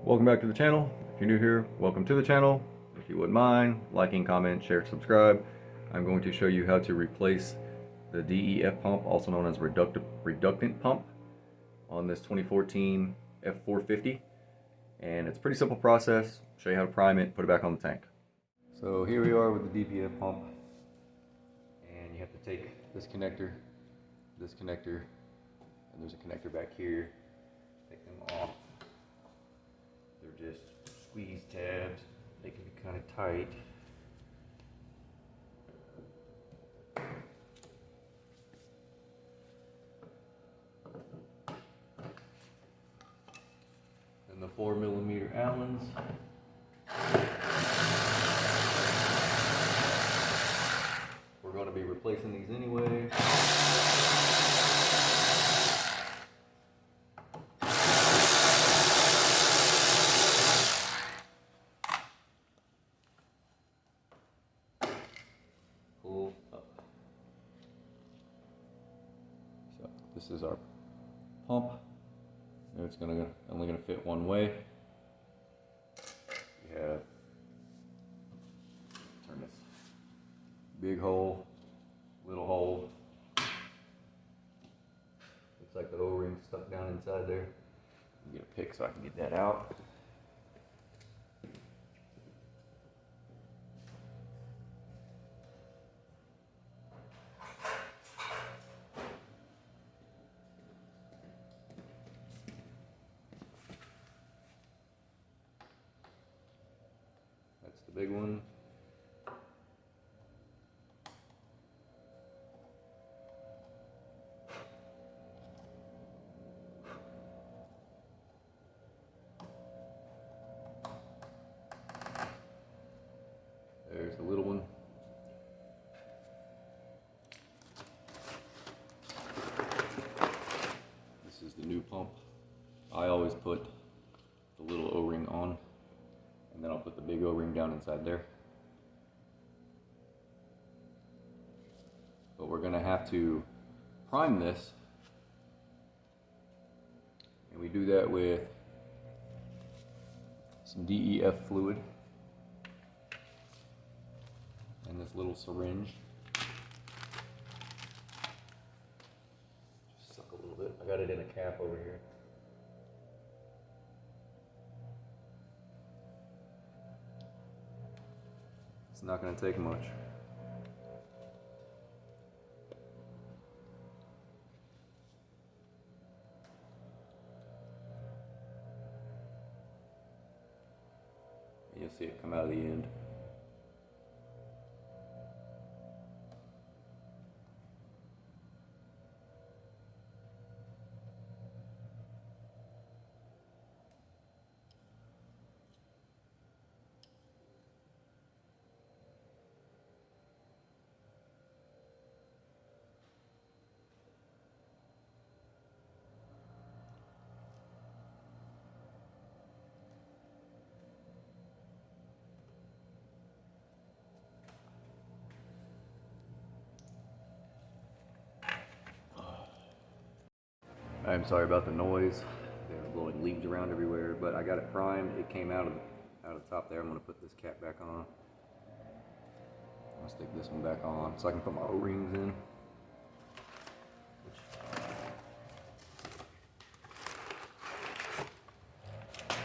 Welcome back to the channel. If you're new here, welcome to the channel. If you wouldn't mind, liking, comment, share, subscribe. I'm going to show you how to replace the DEF pump, also known as reductant pump, on this 2014 F450. And it's a pretty simple process. Show you how to prime it, put it back on the tank. So here we are with the DEF pump. And you have to take this connector, and there's a connector back here. Take them off. They're just squeeze tabs. They can be kind of tight. And the 4mm Allens. We're going to be replacing these anyway. Pull up. So this is our pump. And it's only going to fit one way. You have turn this big hole, little hole. Looks like the O-ring stuck down inside there. Get a pick so I can get that out. That's the big one. There's the little one. This is the new pump. I always put the little O-ring on, and then I'll put the big O-ring down inside there. But we're going to have to prime this, and we do that with some DEF fluid and this little syringe. Just suck a little bit. I got it in a cap over here. It's not going to take much. You'll see it come out of the end. I'm sorry about the noise. They're blowing leaves around everywhere, but I got it primed. It came out of the top there. I'm going to put this cap back on. I'm going to stick this one back on so I can put my O-rings in.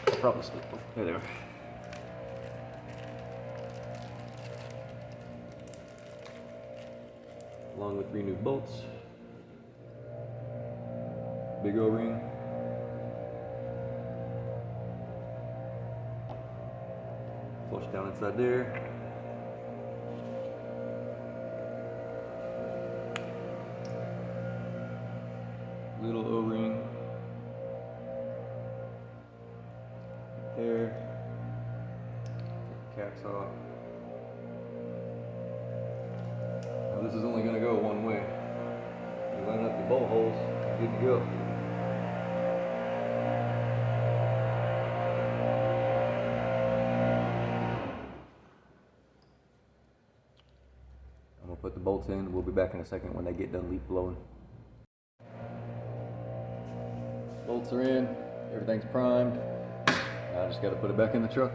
I'll probably stick them. There they are. Along with 3 new bolts. Big O-ring. Flush down inside there. Little O-ring. There. Take the caps off. Now this is only going to go one way. You line up your bolt holes, you're good to go. Put the bolts in. We'll be back in a second when they get done leaf blowing. Bolts are in. Everything's primed. I just got to put it back in the truck.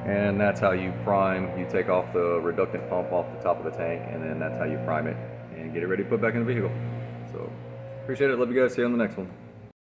And that's how you prime. You take off the reductant pump off the top of the tank, and then that's how you prime it and get it ready to put back in the vehicle. So appreciate it. Love you guys. See you on the next one.